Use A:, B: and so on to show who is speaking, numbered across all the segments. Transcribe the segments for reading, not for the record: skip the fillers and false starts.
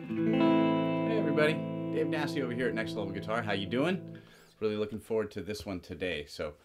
A: Hey everybody, Dave Nasty over here at Next Level Guitar. How you doing? Really looking forward to this one today. So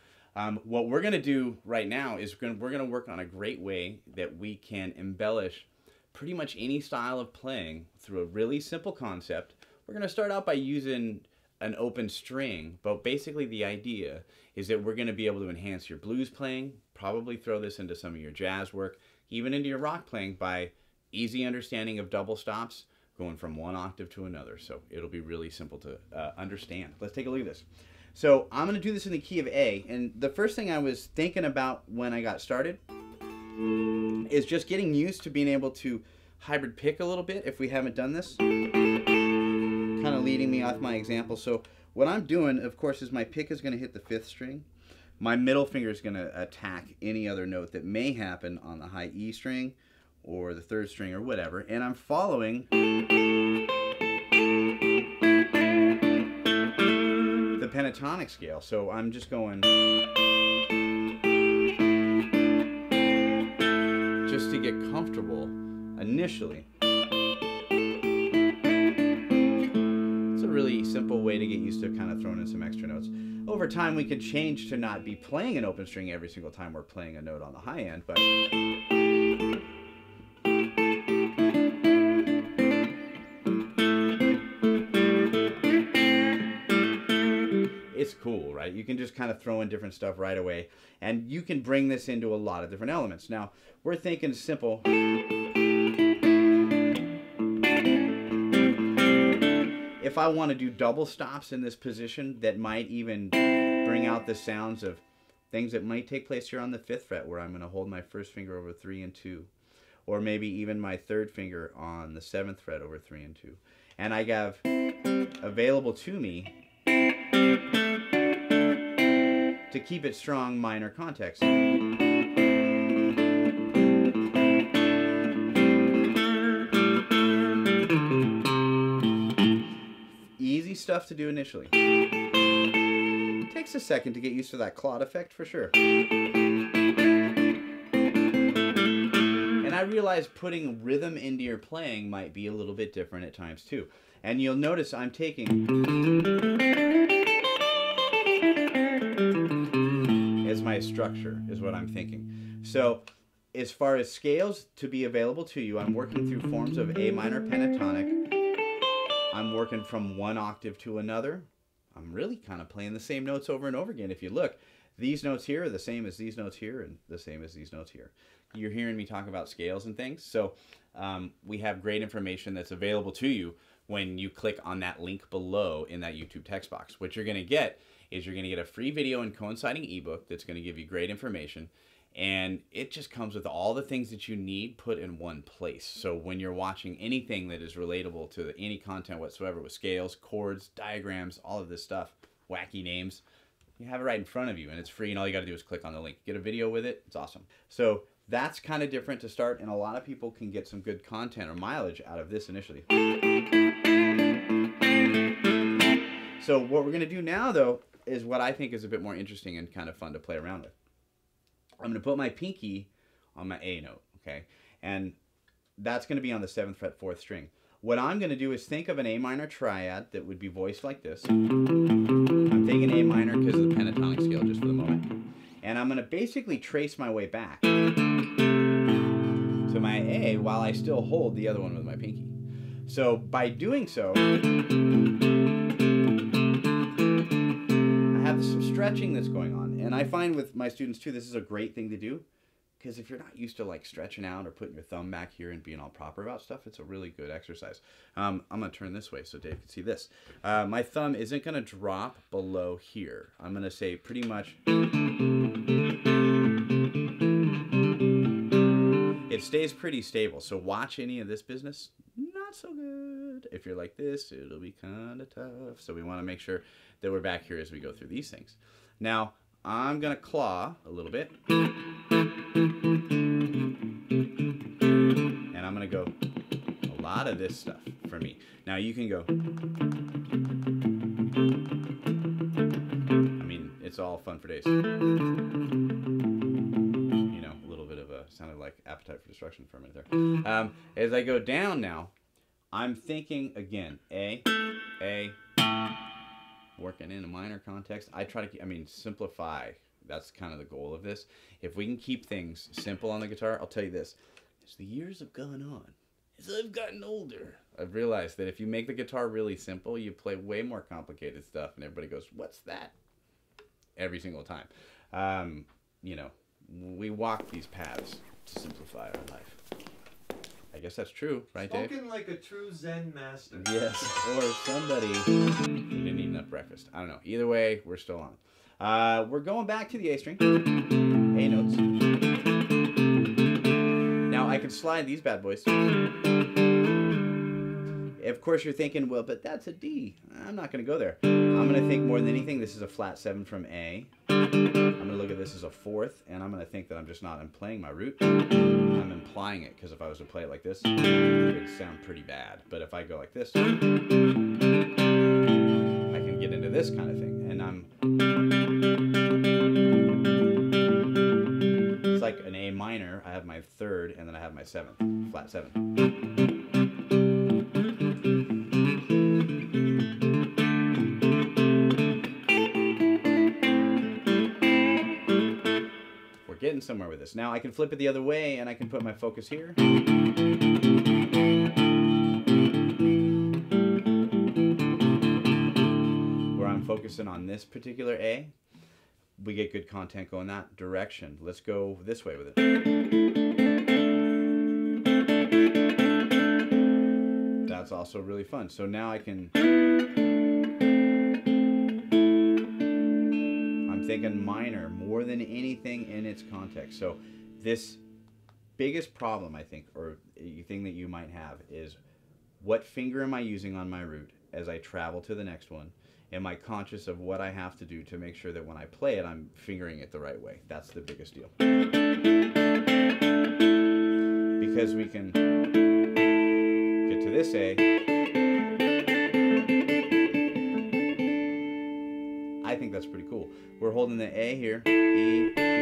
A: what we're going to do right now is we're going to work on a great way that we can embellish pretty much any style of playing through a really simple concept. We're going to start out by using an open string, but basically the idea is that we're going to be able to enhance your blues playing, probably throw this into some of your jazz work, even into your rock playing by easy understanding of double stops, going from one octave to another. So it'll be really simple to understand. Let's take a look at this. So I'm going to do this in the key of A, and the first thing I was thinking about when I got started is just getting used to being able to hybrid pick a little bit if we haven't done this. Kind of leading me off my example. So what I'm doing, of course, is my pick is going to hit the 5th string. My middle finger is going to attack any other note that may happen on the high E string or the 3rd string or whatever, and I'm following the pentatonic scale. So I'm just going just to get comfortable initially. It's a really simple way to get used to kind of throwing in some extra notes. Over time we could change to not be playing an open string every single time we're playing a note on the high end, but it's cool, right? You can just kind of throw in different stuff right away, and you can bring this into a lot of different elements. Now, we're thinking simple. If I want to do double stops in this position that might even bring out the sounds of things that might take place here on the 5th fret, where I'm going to hold my 1st finger over 3 and 2, or maybe even my 3rd finger on the 7th fret over 3 and 2. And I have available to me to keep it strong minor context. Easy stuff to do initially. It takes a second to get used to that clawed effect for sure. And I realize putting rhythm into your playing might be a little bit different at times too. And you'll notice I'm taking as my structure is what I'm thinking. So as far as scales to be available to you, I'm working through forms of A minor pentatonic. I'm working from one octave to another. I'm really kind of playing the same notes over and over again. If you look, these notes here are the same as these notes here and the same as these notes here. You're hearing me talk about scales and things. So we have great information that's available to you when you click on that link below in that YouTube text box. What you're going to get is you're going to get a free video and coinciding ebook that's going to give you great information. And it just comes with all the things that you need put in one place. So when you're watching anything that is relatable to any content whatsoever with scales, chords, diagrams, all of this stuff, wacky names, you have it right in front of you and it's free, and all you got to do is click on the link. Get a video with it. It's awesome. So that's kind of different to start, and a lot of people can get some good content or mileage out of this initially. So what we're going to do now, though, is what I think is a bit more interesting and kind of fun to play around with. I'm going to put my pinky on my A note, okay? And that's going to be on the 7th fret, 4th string. What I'm going to do is think of an A minor triad that would be voiced like this. I'm thinking A minor because of the pentatonic scale just for the moment. And I'm going to basically trace my way back to my A while I still hold the other one with my pinky. So by doing so, I have some stretching that's going on. And I find with my students too, this is a great thing to do, because if you're not used to like stretching out or putting your thumb back here and being all proper about stuff, it's a really good exercise. I'm going to turn this way so Dave can see this. My thumb isn't going to drop below here. I'm going to say pretty much, it stays pretty stable. So watch any of this business, not so good. If you're like this, it'll be kind of tough. So we want to make sure that we're back here as we go through these things. Now, I'm going to claw a little bit. And I'm going to go a lot of this stuff for me. Now you can go. I mean, it's all fun for days. You know, a little bit of a, sounded like Appetite for Destruction for a minute there. As I go down now, I'm thinking, again, A, working in a minor context. I try to, I mean, simplify. That's kind of the goal of this. If we can keep things simple on the guitar, I'll tell you this. As the years have gone on, as I've gotten older, I've realized that if you make the guitar really simple, you play way more complicated stuff, and everybody goes, "What's that?" Every single time. You know, we walk these paths to simplify our life. I guess that's true, right, Dave?
B: Spoken like a true Zen master.
A: Yes, or somebody who didn't eat enough breakfast. I don't know. Either way, we're still on. We're going back to the A string. A notes. Now, I can slide these bad boys. Of course, you're thinking, well, but that's a D. I'm not going to go there. I'm going to think more than anything, this is a flat 7 from A. I'm going to look at this as a 4th, and I'm going to think that I'm just not playing my root. I'm implying it, because if I was to play it like this, it would sound pretty bad. But if I go like this, I can get into this kind of thing. And it's like an A minor. I have my 3rd, and then I have my 7th, flat 7. Getting somewhere with this. Now I can flip it the other way and I can put my focus here. Where I'm focusing on this particular A. We get good content going that direction. Let's go this way with it. That's also really fun. So now I can... thinking minor more than anything in its context. So this biggest problem, I think, or thing that you might have is, what finger am I using on my root as I travel to the next one? Am I conscious of what I have to do to make sure that when I play it, I'm fingering it the right way? That's the biggest deal. Because we can get to this A. I think that's pretty cool. We're holding the A here. E, E.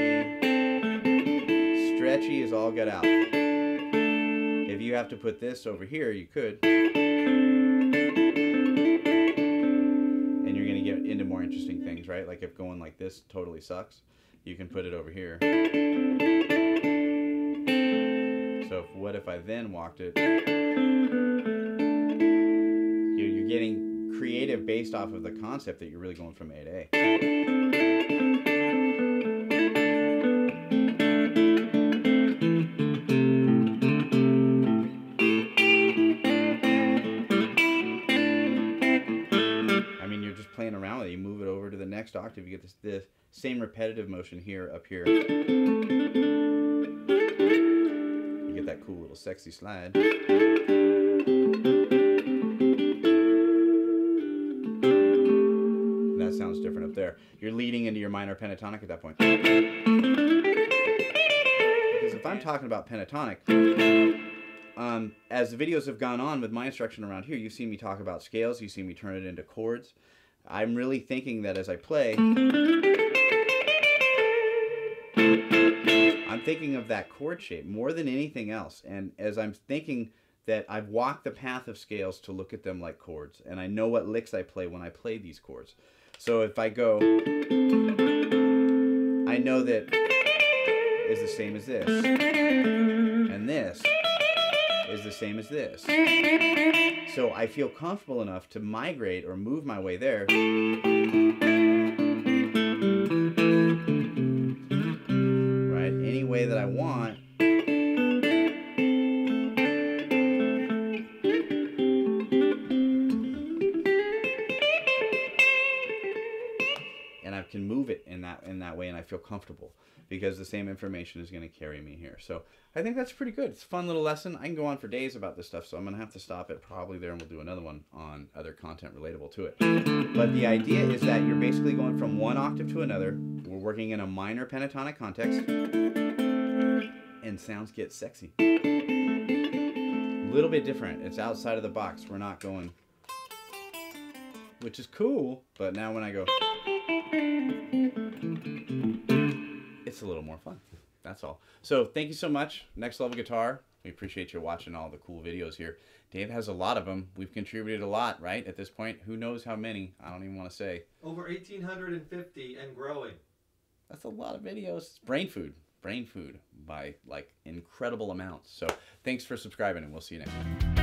A: Stretchy is all get out. If you have to put this over here, you could. And you're going to get into more interesting things, right? Like if going like this totally sucks, you can put it over here. So what if I then walked it? You're getting creative based off of the concept that you're really going from A to A. I mean, you're just playing around with it. You move it over to the next octave, you get the same repetitive motion here, up here. You get that cool little sexy slide. Sounds different up there. You're leading into your minor pentatonic at that point. Because if I'm talking about pentatonic, as the videos have gone on with my instruction around here, you've seen me talk about scales, you've seen me turn it into chords. I'm really thinking that as I play, I'm thinking of that chord shape more than anything else. And as I'm thinking that I've walked the path of scales to look at them like chords, and I know what licks I play when I play these chords. So if I go, I know that is the same as this, and this is the same as this. So I feel comfortable enough to migrate or move my way there. Right? Any way that I want. Can move it in that way, and I feel comfortable because the same information is going to carry me here. So I think that's pretty good. It's a fun little lesson. I can go on for days about this stuff, so I'm going to have to stop it probably there, and we'll do another one on other content relatable to it. But the idea is that you're basically going from one octave to another. We're working in a minor pentatonic context, and sounds get sexy. A little bit different. It's outside of the box. We're not going, which is cool, but now when I go, it's a little more fun. That's all. So thank you so much. Next Level Guitar. We appreciate you watching all the cool videos here. Dave has a lot of them. We've contributed a lot, right? At this point, who knows how many? I don't even want to say.
B: Over 1,850 and growing.
A: That's a lot of videos. It's brain food by like incredible amounts. So thanks for subscribing, and we'll see you next time.